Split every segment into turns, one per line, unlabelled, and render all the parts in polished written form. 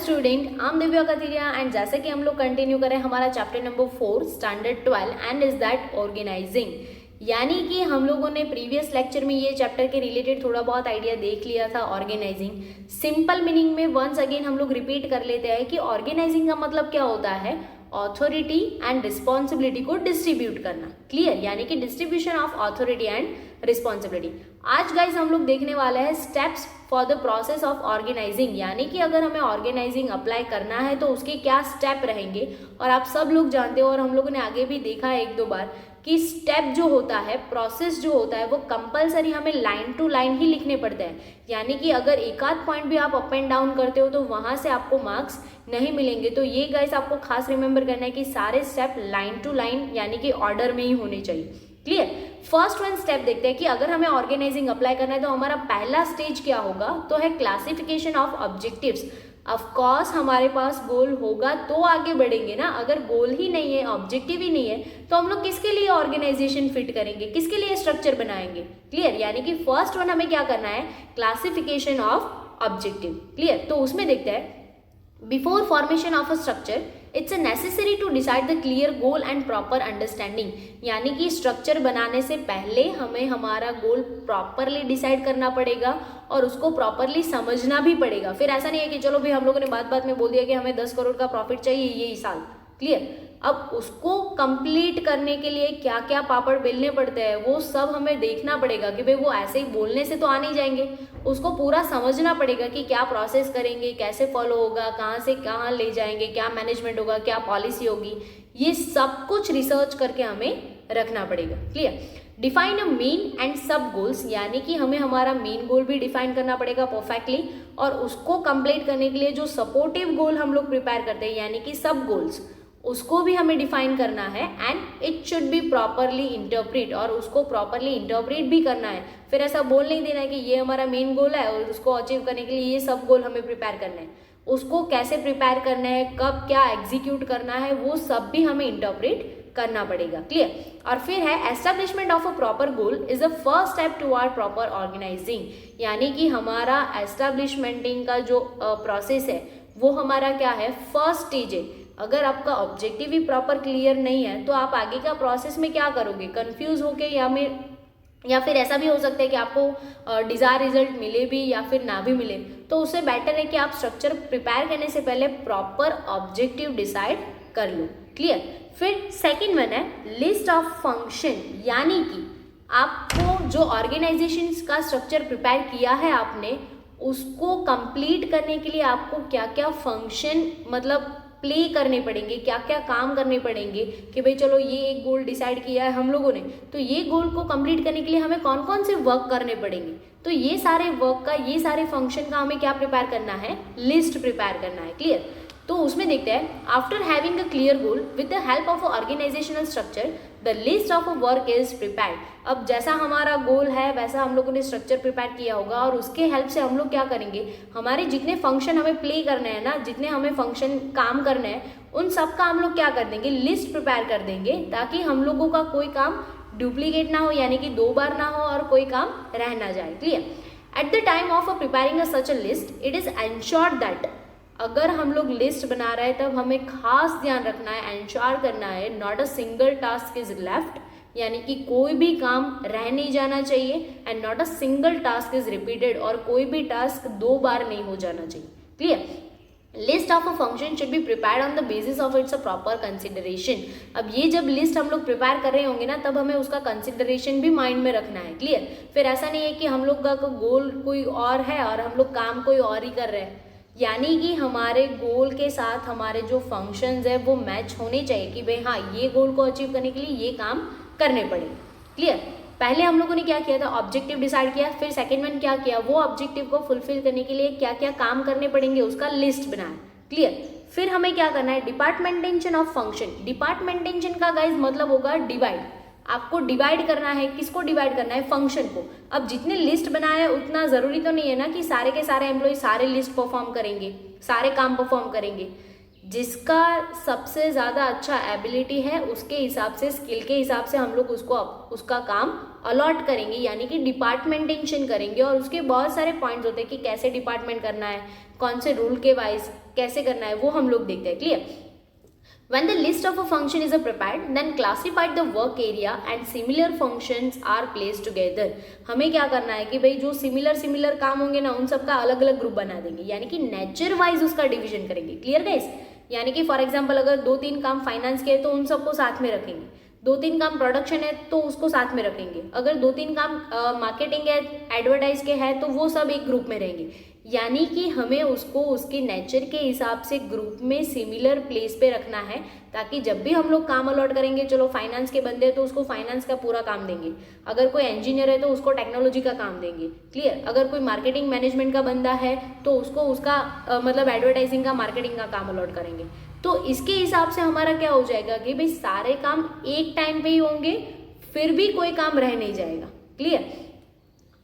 Student, I am Divya Kathiriya and जैसे कि हम लोग कंटिन्यू करें हमारा chapter number 4 standard 12 and is that organising. यानी कि हम लोगों ने प्रीवियस लेक्चर में ये चैप्टर के रिलेटेड थोड़ा बहुत आइडिया देख लिया था। ऑर्गेनाइजिंग सिंपल मीनिंग में वंस अगेन हम लोग रिपीट कर लेते हैं कि ऑर्गेनाइजिंग का मतलब क्या होता है, ऑथोरिटी एंड रिस्पॉन्सिबिलिटी को डिस्ट्रीब्यूट करना। क्लियर, यानी कि distribution of authority and responsibility. आज गाइज हम लोग देखने वाले हैं steps for the process of organising, यानी कि अगर हमें ऑर्गेनाइजिंग अप्लाई करना है तो उसके क्या स्टेप रहेंगे। और आप सब लोग जानते हो और हम लोगों ने आगे भी देखा है एक दो बार कि स्टेप जो होता है, प्रोसेस जो होता है वो कंपलसरी हमें लाइन टू लाइन ही लिखने पड़ते हैं। यानी कि अगर एक आध पॉइंट भी आप अप एंड डाउन करते हो तो वहां से आपको मार्क्स नहीं मिलेंगे। तो ये गाइस आपको खास रिमेंबर करना है कि सारे स्टेप लाइन टू लाइन यानी कि ऑर्डर में ही होने चाहिए। क्लियर, फर्स्ट वन स्टेप देखते हैं कि अगर हमें ऑर्गेनाइजिंग अप्लाई करना है तो हमारा पहला स्टेज क्या होगा, तो है classification of objectives. Of course हमारे पास गोल होगा तो आगे बढ़ेंगे ना, अगर गोल ही नहीं है, ऑब्जेक्टिव ही नहीं है तो हम लोग किसके लिए ऑर्गेनाइजेशन फिट करेंगे, किसके लिए स्ट्रक्चर बनाएंगे। क्लियर, यानी कि फर्स्ट वन हमें क्या करना है, क्लासिफिकेशन ऑफ ऑब्जेक्टिव। क्लियर, तो उसमें देखते हैं before formation of a structure it's necessary to decide the clear goal and proper understanding. यानी कि स्ट्रक्चर बनाने से पहले हमें हमारा गोल प्रॉपरली डिसाइड करना पड़ेगा और उसको प्रॉपरली समझना भी पड़ेगा। फिर ऐसा नहीं है कि चलो भाई हम लोगों ने बात बात में बोल दिया कि हमें 10 करोड़ का प्रॉफिट चाहिए यही साल। क्लियर, अब उसको कंप्लीट करने के लिए क्या क्या पापड़ बेलने पड़ते हैं वो सब हमें देखना पड़ेगा कि भाई वो ऐसे ही बोलने से तो आ नहीं जाएंगे, उसको पूरा समझना पड़ेगा कि क्या प्रोसेस करेंगे, कैसे फॉलो होगा, कहाँ से कहाँ ले जाएंगे, क्या मैनेजमेंट होगा, क्या पॉलिसी होगी, ये सब कुछ रिसर्च करके हमें रखना पड़ेगा। Clear, define a main and सब गोल्स, यानी कि हमें हमारा मेन गोल भी डिफाइन करना पड़ेगा परफेक्टली और उसको कंप्लीट करने के लिए जो सपोर्टिव गोल हम लोग प्रिपेयर करते हैं यानी कि सब गोल्स, उसको भी हमें डिफाइन करना है and it should be properly interpret, और उसको प्रॉपरली इंटरप्रेट भी करना है। फिर ऐसा बोल नहीं देना है कि ये हमारा मेन गोल है और उसको अचीव करने के लिए ये सब गोल हमें प्रिपेयर करना है। उसको कैसे प्रिपेयर करना है, कब क्या एग्जीक्यूट करना है, वो सब भी हमें इंटरप्रेट करना पड़ेगा। क्लियर, और फिर है establishment of a proper goal is the first step toward proper organising. यानी कि हमारा एस्टेब्लिशमेंटिंग का जो प्रोसेस है वो हमारा क्या है, फर्स्ट स्टेज है। अगर आपका ऑब्जेक्टिव ही प्रॉपर क्लियर नहीं है तो आप आगे का प्रोसेस में क्या करोगे, कंफ्यूज होके या फिर ऐसा भी हो सकता है कि आपको डिजायर रिजल्ट मिले भी या फिर ना भी मिले। तो उससे बेटर है कि आप स्ट्रक्चर प्रिपेयर करने से पहले प्रॉपर ऑब्जेक्टिव डिसाइड कर लो। क्लियर, फिर सेकंड वन है लिस्ट ऑफ फंक्शन, यानी कि आपको जो ऑर्गेनाइजेशन का स्ट्रक्चर प्रिपेयर किया है आपने, उसको कंप्लीट करने के लिए आपको क्या क्या फंक्शन मतलब प्ले करने पड़ेंगे, क्या क्या काम करने पड़ेंगे कि भाई चलो ये एक गोल डिसाइड किया है हम लोगों ने, तो ये गोल को कंप्लीट करने के लिए हमें कौन कौन से वर्क करने पड़ेंगे। तो ये सारे वर्क का, ये सारे फंक्शन का हमें क्या प्रिपेयर करना है, लिस्ट प्रिपेयर करना है। क्लियर, तो उसमें देखते हैं after having a clear goal with the help of organisational structure the list of a work is prepared. अब जैसा हमारा गोल है वैसा हम लोगों ने स्ट्रक्चर प्रिपेयर किया होगा और उसके हेल्प से हम लोग क्या करेंगे, हमारे जितने फंक्शन हमें प्ले करने हैं ना, जितने हमें फंक्शन काम करने हैं, उन सब का हम लोग क्या कर देंगे, लिस्ट प्रिपेयर कर देंगे ताकि हम लोगों का कोई काम डुप्लीकेट ना हो, यानी कि 2 बार ना हो और कोई काम रह ना जाए। Clear, at the time of preparing a such a list it is ensured that, अगर हम लोग लिस्ट बना रहे हैं तब हमें खास ध्यान रखना है, एंश्योर करना है not a single task is left, यानी कि कोई भी काम रह नहीं जाना चाहिए, and not a single task is repeated, और कोई भी टास्क 2 बार नहीं हो जाना चाहिए। Clear, list of a function should be prepared on the basis of it's a proper consideration. अब ये जब लिस्ट हम लोग प्रिपेयर कर रहे होंगे ना तब हमें उसका कंसिडरेशन भी माइंड में रखना है। क्लियर, फिर ऐसा नहीं है कि हम लोग का गोल कोई और है और हम लोग काम कोई और ही कर रहे हैं, यानी कि हमारे गोल के साथ हमारे जो फंक्शंस है वो मैच होने चाहिए कि भाई हाँ ये गोल को अचीव करने के लिए ये काम करने पड़ेंगे। क्लियर, पहले हम लोगों ने क्या किया था, ऑब्जेक्टिव डिसाइड किया, फिर सेकंड वन क्या किया, वो ऑब्जेक्टिव को फुलफिल करने के लिए क्या क्या काम करने पड़ेंगे उसका लिस्ट बनाया। क्लियर, फिर हमें क्या करना है, डिपार्टमेंटेशन ऑफ फंक्शन। डिपार्टमेंटेशन का गाइज मतलब होगा डिवाइड, आपको डिवाइड करना है, किसको डिवाइड करना है, फंक्शन को। अब जितने लिस्ट बनाया है उतना जरूरी तो नहीं है ना कि सारे के सारे एम्प्लॉय सारे लिस्ट परफॉर्म करेंगे, सारे काम परफॉर्म करेंगे। जिसका सबसे ज़्यादा अच्छा एबिलिटी है उसके हिसाब से, स्किल के हिसाब से हम लोग उसका काम अलॉट करेंगे यानी कि डिपार्टमेंटेशन करेंगे, और उसके बहुत सारे पॉइंट्स होते हैं कि कैसे डिपार्टमेंट करना है, कौन से रूल के वाइज कैसे करना है, वो हम लोग देखते हैं। Clear? When the list of a function is prepared, then classified the work area and similar functions are placed together. हमें क्या करना है कि भाई जो सिमिलर काम होंगे ना, उन सबका अलग अलग ग्रुप बना देंगे, यानी कि नेचर वाइज उसका डिवीजन करेंगे। Clear guys? यानी कि फॉर एग्जांपल अगर 2-3 काम फाइनेंस के है तो उन सबको साथ में रखेंगे, 2-3 काम प्रोडक्शन है तो उसको साथ में रखेंगे, अगर 2-3 काम मार्केटिंग है, एडवर्टाइज के है तो वो सब एक ग्रुप में रहेंगे। यानी कि हमें उसको उसके नेचर के हिसाब से ग्रुप में सिमिलर प्लेस पे रखना है, ताकि जब भी हम लोग काम अलॉट करेंगे, चलो फाइनेंस के बंदे हैं तो उसको फाइनेंस का पूरा काम देंगे, अगर कोई इंजीनियर है तो उसको टेक्नोलॉजी का काम देंगे। क्लियर? अगर कोई मार्केटिंग मैनेजमेंट का बंदा है तो उसको उसका मतलब एडवर्टाइजिंग का, मार्केटिंग का काम अलॉट करेंगे। तो इसके हिसाब से हमारा क्या हो जाएगा कि भाई सारे काम एक टाइम पे ही होंगे, फिर भी कोई काम रह नहीं जाएगा। Clear?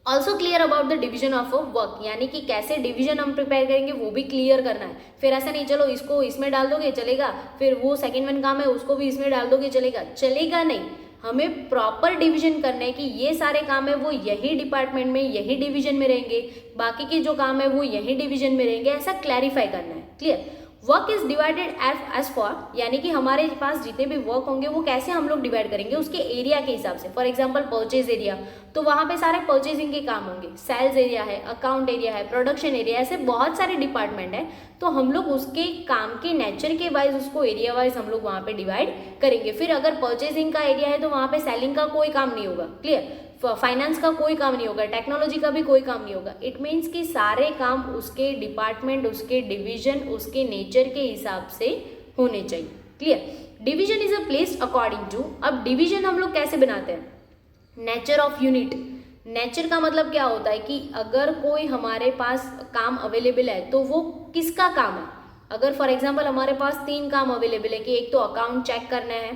Also clear about the division of work, यानी कि कैसे डिवीजन हम प्रिपेयर करेंगे वो भी क्लियर करना है। फिर ऐसा नहीं चलो इसको इसमें डाल दोगे चलेगा, फिर वो सेकंड वन काम है उसको भी इसमें डाल दोगे चलेगा नहीं। हमें प्रॉपर डिवीजन करना है कि ये सारे काम है वो यही डिपार्टमेंट में, यही डिवीजन में रहेंगे, बाकी के जो काम है वो यही डिवीजन में रहेंगे, ऐसा क्लैरिफाई करना है। Clear? Work is divided as for, यानी कि हमारे पास जितने भी वर्क होंगे वो कैसे हम लोग डिवाइड करेंगे, उसके एरिया के हिसाब से। फॉर एग्जांपल परचेज एरिया, तो वहां पे सारे परचेजिंग के काम होंगे, सेल्स एरिया है, अकाउंट एरिया है, प्रोडक्शन एरिया, ऐसे बहुत सारे डिपार्टमेंट है, तो हम लोग उसके काम के नेचर के वाइज उसको एरिया वाइज हम लोग वहां पे डिवाइड करेंगे। फिर अगर परचेजिंग का एरिया है तो वहां पे सेलिंग का कोई काम नहीं होगा। क्लियर? फाइनेंस का कोई काम नहीं होगा, टेक्नोलॉजी का भी कोई काम नहीं होगा। इट मीन्स कि सारे काम उसके डिपार्टमेंट, उसके डिवीजन, उसके नेचर के हिसाब से होने चाहिए। Clear? Division is a placed according to, अब डिवीजन हम लोग कैसे बनाते हैं, नेचर ऑफ यूनिट। नेचर का मतलब क्या होता है कि अगर कोई हमारे पास काम अवेलेबल है तो वो किसका काम है। अगर फॉर एग्जांपल हमारे पास 3 काम अवेलेबल है कि एक तो अकाउंट चेक करना है,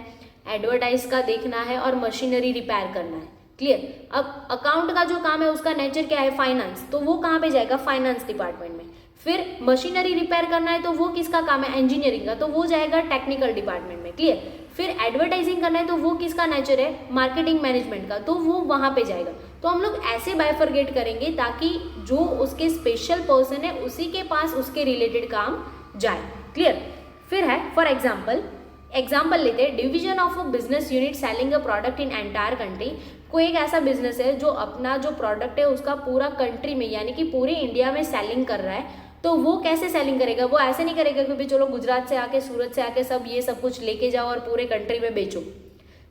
एडवर्टाइज का देखना है और मशीनरी रिपेयर करना है। क्लियर? अब अकाउंट का जो काम है उसका नेचर क्या है, फाइनेंस, तो वो कहाँ पे जाएगा, फाइनेंस डिपार्टमेंट में। फिर मशीनरी रिपेयर करना है तो वो किसका काम है, इंजीनियरिंग का, तो वो जाएगा टेक्निकल डिपार्टमेंट में। क्लियर? फिर एडवर्टाइजिंग करना है तो वो किसका नेचर है, मार्केटिंग मैनेजमेंट का, तो वो वहां पे जाएगा। तो हम लोग ऐसे बाइफरगेट करेंगे ताकि जो उसके स्पेशल पर्सन है उसी के पास उसके रिलेटेड काम जाए। क्लियर? फिर है फॉर एग्जाम्पल लेते हैं, division of a business unit selling a product in entire country. कोई एक ऐसा बिजनेस है जो अपना जो प्रोडक्ट है उसका पूरा कंट्री में यानी कि पूरे इंडिया में सेलिंग कर रहा है, तो वो कैसे सेलिंग करेगा, वो ऐसे नहीं करेगा कि भाई चलो गुजरात से आके, सूरत से आके सब ये सब कुछ लेके जाओ और पूरे कंट्री में बेचो।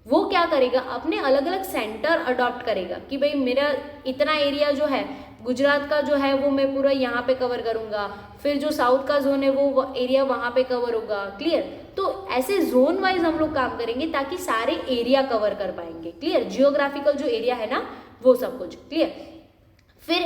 वो क्या करेगा, अपने अलग अलग सेंटर अडॉप्ट करेगा कि भाई मेरा इतना एरिया जो है गुजरात का जो है वो मैं पूरा यहाँ पे कवर करूंगा, फिर जो साउथ का जोन है वो एरिया वहाँ पे कवर होगा। क्लियर? तो ऐसे जोन वाइज हम लोग काम करेंगे ताकि सारे एरिया कवर कर पाएंगे। क्लियर? जियोग्राफिकल जो एरिया है ना वो सब कुछ। क्लियर? फिर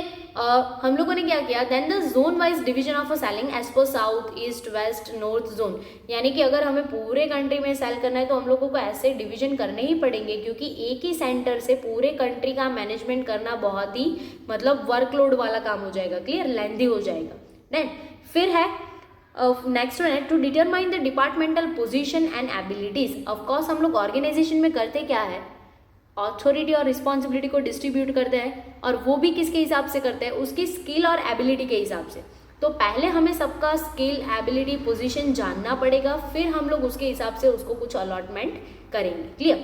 हम लोगों ने क्या किया, then the zone wise division of a selling as per south, east, west, north zone. यानी कि अगर हमें पूरे कंट्री में सेल करना है तो हम लोगों को ऐसे डिवीजन करने ही पड़ेंगे, क्योंकि एक ही सेंटर से पूरे कंट्री का मैनेजमेंट करना बहुत ही मतलब वर्कलोड वाला काम हो जाएगा। क्लियर? लेंथी हो जाएगा। देन फिर है नेक्स्ट वन है to determine the departmental position and abilities. Of course हम लोग ऑर्गेनाइजेशन में करते क्या है, अथॉरिटी और रिस्पॉन्सिबिलिटी को डिस्ट्रीब्यूट करते हैं, और वो भी किसके हिसाब से करते हैं, उसकी स्किल और एबिलिटी के हिसाब से। तो पहले हमें सबका स्किल, एबिलिटी, पोजीशन जानना पड़ेगा, फिर हम लोग उसके हिसाब से उसको कुछ अलॉटमेंट करेंगे। Clear?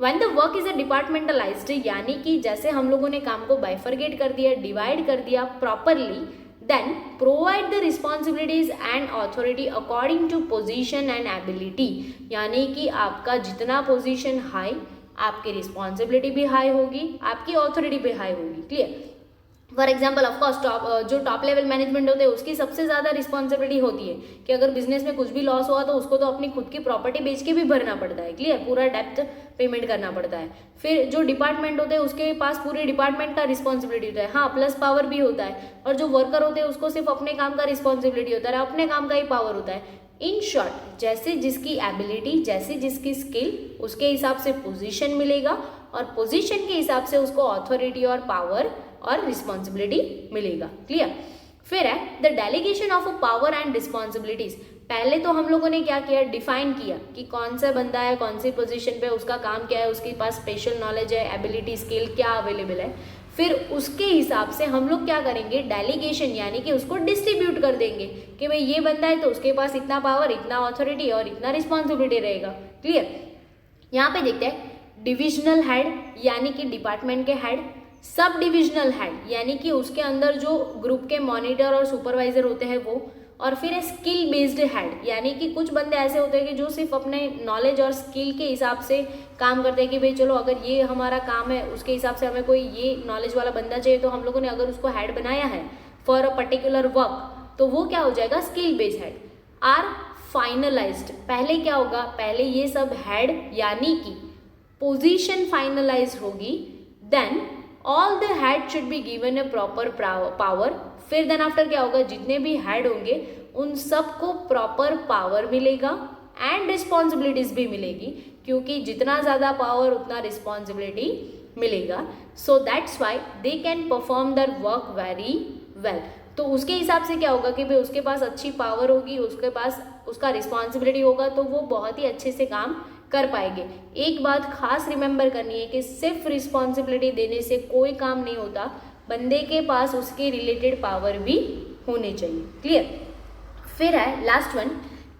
When the work is a departmentalized, यानी कि जैसे हम लोगों ने काम को बाइफरगेट कर दिया, डिवाइड कर दिया properly, then provide the responsibilities and authority according to position and ability। यानी कि आपका जितना पोजीशन हाई, आपकी रिस्पॉन्सिबिलिटी भी हाई होगी, आपकी ऑथोरिटी भी हाई होगी। क्लियर? फॉर एग्जाम्पल ऑफकोर्स जो टॉप लेवल मैनेजमेंट होते हैं उसकी सबसे ज़्यादा रिस्पॉन्सिबिलिटी होती है कि अगर बिजनेस में कुछ भी लॉस हुआ तो उसको तो अपनी खुद की प्रॉपर्टी बेच के भी भरना पड़ता है। क्लियर? पूरा डेप्थ पेमेंट करना पड़ता है। फिर जो डिपार्टमेंट होते हैं उसके पास पूरे डिपार्टमेंट का रिस्पॉन्सिबिलिटी होता है, हाँ प्लस पावर भी होता है, और जो वर्कर होते हैं उसको सिर्फ अपने काम का रिस्पॉन्सिबिलिटी होता है, अपने काम का ही पावर होता है। इन शॉर्ट, जैसे जिसकी एबिलिटी, जैसे जिसकी स्किल, उसके हिसाब से पोजीशन मिलेगा, और पोजीशन के हिसाब से उसको अथॉरिटी और पावर और रिस्पॉन्सिबिलिटी मिलेगा। क्लियर? फिर है the delegation of a power and responsibilities. पहले तो हम लोगों ने क्या किया, डिफाइन किया कि कौन सा बंदा है, कौन सी पोजीशन पे, उसका काम क्या है, उसके पास स्पेशल नॉलेज है, एबिलिटी, स्किल क्या अवेलेबल है। फिर उसके हिसाब से हम लोग क्या करेंगे, डेलीगेशन यानी कि उसको डिस्ट्रीब्यूट कर देंगे कि भाई ये बंदा है तो उसके पास इतना पावर, इतना अथॉरिटी और इतना रिस्पॉन्सिबिलिटी रहेगा। क्लियर। यहाँ पे देखते हैं डिविजनल हेड यानी कि डिपार्टमेंट के हेड, सब डिविजनल हेड यानी कि उसके अंदर जो ग्रुप के मॉनिटर और सुपरवाइजर होते हैं वो, और फिर है स्किल बेस्ड हेड यानी कि कुछ बंदे ऐसे होते हैं कि जो सिर्फ अपने नॉलेज और स्किल के हिसाब से काम करते हैं कि भाई चलो अगर ये हमारा काम है उसके हिसाब से हमें कोई ये नॉलेज वाला बंदा चाहिए, तो हम लोगों ने अगर उसको हेड बनाया है फॉर अ पर्टिकुलर वर्क तो वो क्या हो जाएगा, skill based head. Are finalised, पहले क्या होगा, पहले ये सब हेड यानी कि पोजीशन फाइनलाइज होगी, then all the head should be given a proper power. फिर देन आफ्टर क्या होगा, जितने भी हेड होंगे उन सबको प्रॉपर पावर मिलेगा एंड रिस्पॉन्सिबिलिटीज भी मिलेगी, क्योंकि जितना ज़्यादा पावर उतना रिस्पॉन्सिबिलिटी मिलेगा। So that's why they can perform their work very well. तो उसके हिसाब से क्या होगा कि भाई उसके पास अच्छी पावर होगी, उसके पास उसका रिस्पॉन्सिबिलिटी होगा, तो वो बहुत ही अच्छे से काम कर पाएंगे। एक बात खास रिमेंबर करनी है कि सिर्फ रिस्पॉन्सिबिलिटी देने से कोई काम नहीं होता, बंदे के पास उसके रिलेटेड पावर भी होने चाहिए। क्लियर। फिर है last one,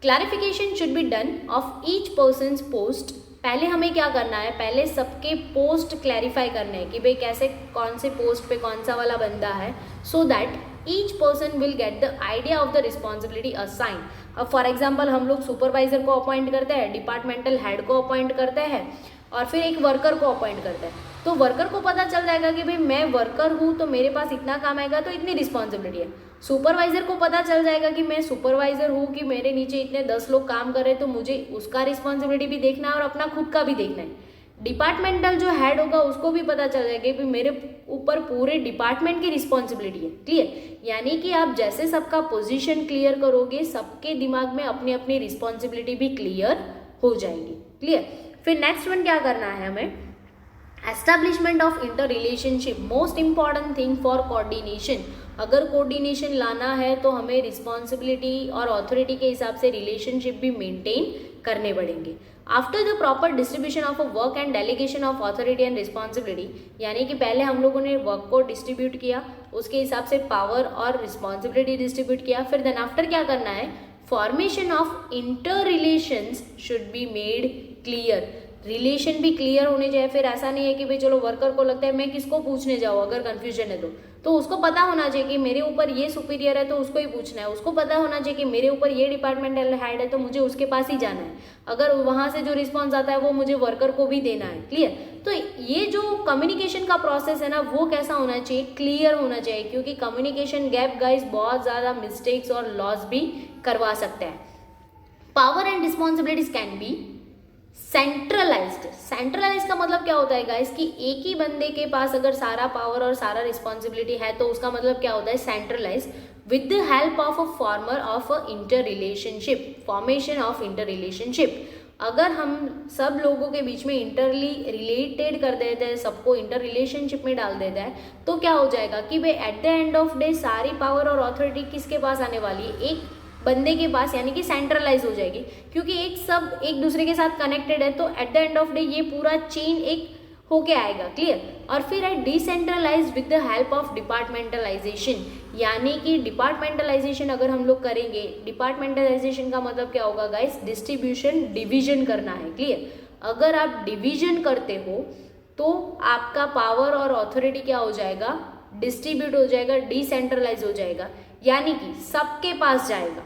clarification should be done of each persons post. पहले हमें क्या करना है, पहले सबके पोस्ट क्लैरिफाई करने हैं कि भाई कैसे कौन से पोस्ट पे कौन सा वाला बंदा है, so that each person will get the idea of the responsibility assign. अब फॉर एग्जाम्पल हम लोग सुपरवाइजर को अपॉइंट करते हैं, डिपार्टमेंटल हेड को अपॉइंट करते हैं और फिर एक वर्कर को अपॉइंट करते हैं। तो वर्कर को पता चल जाएगा कि भाई मैं वर्कर हूँ तो मेरे पास इतना काम आएगा तो इतनी रिस्पॉन्सिबिलिटी है। सुपरवाइजर को पता चल जाएगा कि मैं सुपरवाइजर हूँ कि मेरे नीचे इतने 10 लोग काम कर रहे हैं तो मुझे उसका रिस्पॉन्सिबिलिटी भी देखना है और अपना खुद का भी देखना है। डिपार्टमेंटल जो हेड होगा उसको भी पता चल जाएगा कि मेरे ऊपर पूरे डिपार्टमेंट की रिस्पॉन्सिबिलिटी है। क्लियर। यानी कि आप जैसे सबका पोजीशन क्लियर करोगे, सबके दिमाग में अपनी अपनी रिस्पॉन्सिबिलिटी भी क्लियर हो जाएगी। क्लियर। फिर नेक्स्ट वन क्या करना है हमें, establishment of inter relationship, most important thing for coordination. अगर कोऑर्डिनेशन लाना है तो हमें रिस्पॉन्सिबिलिटी और अथॉरिटी के हिसाब से रिलेशनशिप भी मेंटेन करने पड़ेंगे। After the proper distribution of a work and delegation of authority and responsibility, यानी कि पहले हम लोगों ने वर्क को डिस्ट्रीब्यूट किया, उसके हिसाब से पावर और रिस्पॉन्सिबिलिटी डिस्ट्रीब्यूट किया, फिर देन आफ्टर क्या करना है, formation of inter relations should be made clear. Relation भी क्लियर होने चाहिए। फिर ऐसा नहीं है कि भाई चलो वर्कर को लगता है मैं किसको पूछने जाऊँ अगर कन्फ्यूजन है तो उसको पता होना चाहिए कि मेरे ऊपर ये सुपीरियर है तो उसको ही पूछना है, उसको पता होना चाहिए कि मेरे ऊपर ये डिपार्टमेंटल हेड है तो मुझे उसके पास ही जाना है, अगर वहाँ से जो रिस्पॉन्स आता है वो मुझे वर्कर को भी देना है। क्लियर। तो ये जो कम्युनिकेशन का प्रोसेस है ना वो कैसा होना चाहिए, क्लियर होना चाहिए, क्योंकि कम्युनिकेशन गैप गाइस बहुत ज़्यादा मिस्टेक्स और लॉस भी करवा सकते हैं। Power and responsibilities can be centralised. Centralise का मतलब क्या होता है गाइस कि एक ही बंदे के पास अगर सारा पावर और सारा रिस्पॉन्सिबिलिटी है तो उसका मतलब क्या होता है, centralise, with the help of a former of a inter relationship, formation of inter relationship. अगर हम सब लोगों के बीच में इंटरली रिलेटेड कर देते हैं, सबको इंटर रिलेशनशिप में डाल देता है, तो क्या हो जाएगा कि भाई at the end of day सारी पावर और अथॉरिटी किसके पास आने वाली है, एक बंदे के पास, यानी कि सेंट्रलाइज हो जाएगी, क्योंकि एक सब एक दूसरे के साथ कनेक्टेड है। तो at the end of day ये पूरा चेन एक होके आएगा। क्लियर। और फिर है decentralise with the help of departmentalisation, यानी कि डिपार्टमेंटलाइजेशन अगर हम लोग करेंगे, डिपार्टमेंटलाइजेशन का मतलब क्या होगा गाइस, डिस्ट्रीब्यूशन, डिवीजन करना है। क्लियर। अगर आप डिवीजन करते हो तो आपका पावर और अथॉरिटी क्या हो जाएगा, डिस्ट्रीब्यूट हो जाएगा, डिसेंट्रलाइज हो जाएगा, यानी कि सबके पास जाएगा,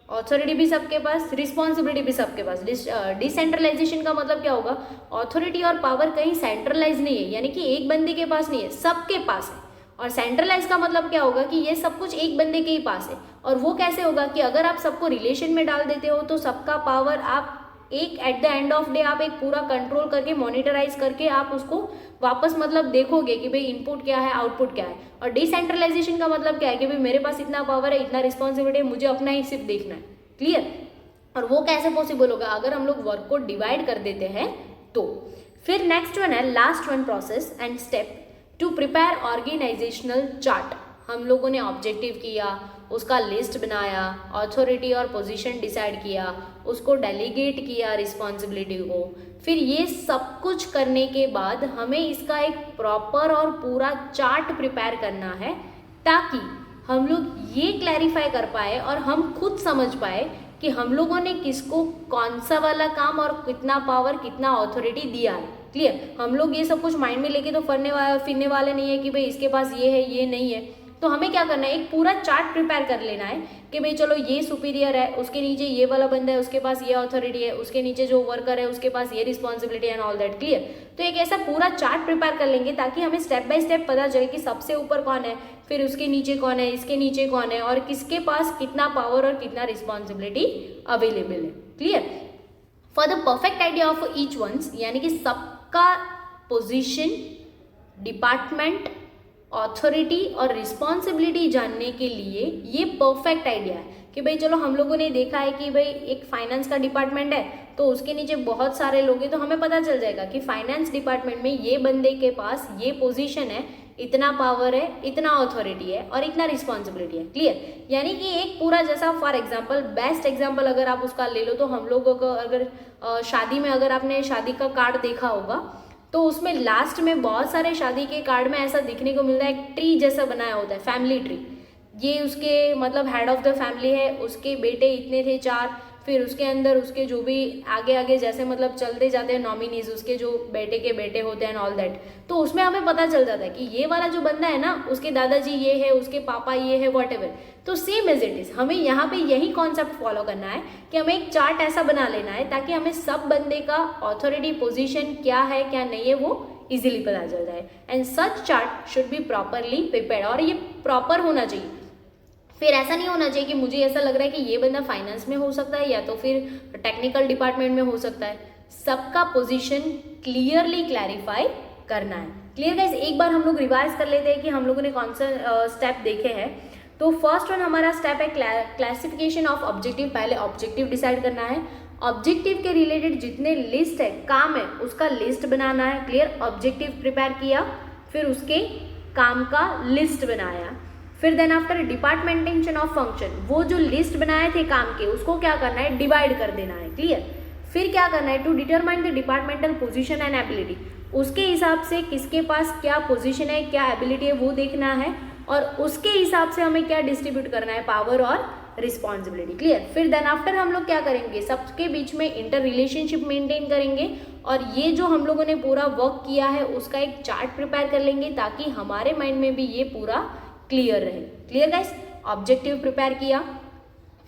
अथॉरिटी भी सबके पास, रिस्पॉन्सिबिलिटी भी सबके पास। डिसेंट्रलाइजेशन का मतलब क्या होगा, अथॉरिटी और पावर कहीं सेंट्रलाइज नहीं है, यानी कि एक बंदे के पास नहीं है, सबके पास है। और सेंट्रलाइज का मतलब क्या होगा कि ये सब कुछ एक बंदे के ही पास है। और वो कैसे होगा कि अगर आप सबको रिलेशन में डाल देते हो तो सबका पावर आप एक at the end of day आप एक पूरा कंट्रोल करके मॉनिटराइज करके आप उसको वापस मतलब देखोगे कि भाई इनपुट क्या है, आउटपुट क्या है। और डिसेंट्रलाइजेशन का मतलब क्या है कि भाई मेरे पास इतना पावर है, इतना रिस्पॉन्सिबिलिटी है, मुझे अपना ही सिर्फ देखना है। क्लियर। और वो कैसे पॉसिबल होगा, अगर हम लोग वर्क को डिवाइड कर देते हैं तो। फिर नेक्स्ट वन है last one, process and step to prepare organisational chart. हम लोगों ने ऑब्जेक्टिव किया, उसका लिस्ट बनाया, अथॉरिटी और पोजीशन डिसाइड किया, उसको डेलीगेट किया रिस्पॉन्सिबिलिटी को। फिर ये सब कुछ करने के बाद हमें इसका एक प्रॉपर और पूरा चार्ट प्रिपेयर करना है, ताकि हम लोग ये क्लैरिफाई कर पाए और हम खुद समझ पाए कि हम लोगों ने किसको कौन सा वाला काम और कितना पावर, कितना अथॉरिटी दिया है। क्लियर? हम लोग ये सब कुछ माइंड में लेके तो फिरने वाले नहीं है कि भाई इसके पास ये है, ये नहीं है। तो हमें क्या करना है, एक पूरा चार्ट प्रिपेयर कर लेना है कि भाई चलो ये सुपीरियर है, उसके नीचे ये वाला बंदा है, उसके पास ये अथॉरिटी है, उसके नीचे जो वर्कर है उसके पास ये responsibility and all that. Clear? तो एक ऐसा पूरा चार्ट प्रिपेयर कर लेंगे ताकि हमें स्टेप बाय स्टेप पता चले कि सबसे ऊपर कौन है, फिर उसके नीचे कौन है, इसके नीचे कौन है, और किसके पास कितना पावर और कितना रिस्पॉन्सिबिलिटी अवेलेबल है। Clear? For the perfect idea of each ones, यानी कि सबका पोजीशन, डिपार्टमेंट, ऑथोरिटी और रिस्पॉन्सिबिलिटी जानने के लिए ये परफेक्ट आइडिया है कि भाई चलो हम लोगों ने देखा है कि भाई एक फाइनेंस का डिपार्टमेंट है तो उसके नीचे बहुत सारे लोग हैं, तो हमें पता चल जाएगा कि फाइनेंस डिपार्टमेंट में ये बंदे के पास ये पोजीशन है, इतना पावर है, इतना अथॉरिटी है और इतना रिस्पॉन्सिबिलिटी है। क्लियर? यानी कि एक पूरा जैसा, फॉर एग्जाम्पल, बेस्ट एग्जाम्पल अगर आप उसका ले लो तो हम लोगों को अगर शादी में, अगर आपने शादी का कार्ड देखा होगा तो उसमें लास्ट में बहुत सारे शादी के कार्ड में ऐसा दिखने को मिलता है, एक ट्री जैसा बनाया होता है, फैमिली ट्री। ये उसके मतलब हेड ऑफ द फैमिली है, उसके बेटे इतने थे 4, फिर उसके अंदर उसके जो भी आगे आगे जैसे मतलब चलते जाते हैं नॉमिनीज, उसके जो बेटे के बेटे होते हैं ऑल दैट। तो उसमें हमें पता चल जाता है कि ये वाला जो बंदा है ना, उसके दादाजी ये है, उसके पापा ये है, वॉट एवर। तो सेम एज इट इज हमें यहाँ पे यही कॉन्सेप्ट फॉलो करना है कि हमें एक चार्ट ऐसा बना लेना है ताकि हमें सब बंदे का ऑथोरिटी पोजीशन क्या है क्या नहीं है वो इजीली पता चल जाए। And such chart should be properly prepared, और ये प्रॉपर होना चाहिए। फिर ऐसा नहीं होना चाहिए कि मुझे ऐसा लग रहा है कि ये बंदा फाइनेंस में हो सकता है या तो फिर टेक्निकल डिपार्टमेंट में हो सकता है। सबका पोजीशन क्लियरली क्लैरिफाई करना है। Clear guys? एक बार हम लोग रिवाइज कर लेते हैं कि हम लोगों ने कौन सा स्टेप देखे हैं। तो फर्स्ट वन हमारा स्टेप है क्लासिफिकेशन ऑफ ऑब्जेक्टिव। पहले ऑब्जेक्टिव डिसाइड करना है, ऑब्जेक्टिव के रिलेटेड जितने लिस्ट है, काम है, उसका लिस्ट बनाना है। क्लियर? ऑब्जेक्टिव प्रिपेयर किया, फिर उसके काम का लिस्ट बनाया, फिर देन आफ्टर डिपार्टमेंटेशन ऑफ फंक्शन, वो जो लिस्ट बनाए थे काम के उसको क्या करना है, डिवाइड कर देना है। क्लियर? फिर क्या करना है, to determine the departmental position and ability, उसके हिसाब से किसके पास क्या पोजीशन है, क्या एबिलिटी है वो देखना है, और उसके हिसाब से हमें क्या डिस्ट्रीब्यूट करना है, पावर और रिस्पॉन्सिबिलिटी। क्लियर? फिर देन आफ्टर हम लोग क्या करेंगे, सबके बीच में इंटर रिलेशनशिप मेंटेन करेंगे, और ये जो हम लोगों ने पूरा वर्क किया है उसका एक चार्ट प्रिपेयर कर लेंगे ताकि हमारे माइंड में भी ये पूरा क्लियर रहे। Clear guys? ऑब्जेक्टिव प्रिपेयर किया,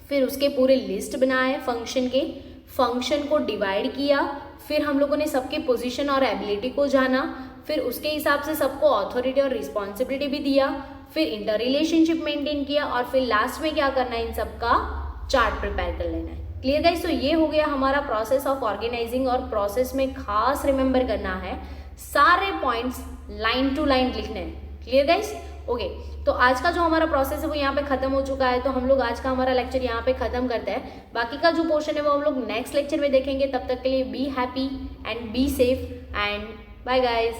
फिर उसके पूरे लिस्ट बनाए फंक्शन के, फंक्शन को डिवाइड किया, फिर हम लोगों ने सबके पोजीशन और एबिलिटी को जाना, फिर उसके हिसाब से सबको अथॉरिटी और रिस्पॉन्सिबिलिटी भी दिया, फिर इंटर रिलेशनशिप मेंटेन किया, और फिर लास्ट में क्या करना है, इन सबका चार्ट प्रिपेयर कर लेना है। Clear guys? तो ये हो गया हमारा प्रोसेस ऑफ ऑर्गेनाइजिंग, और प्रोसेस में खास रिमेंबर करना है सारे पॉइंट्स लाइन टू लाइन लिखने हैं। Clear guys? ओके, तो आज का जो हमारा प्रोसेस है वो यहाँ पे खत्म हो चुका है, तो हम लोग आज का हमारा लेक्चर यहाँ पे खत्म करते हैं। बाकी का जो पोर्शन है वो हम लोग नेक्स्ट लेक्चर में देखेंगे। तब तक के लिए be happy and be safe and bye guys.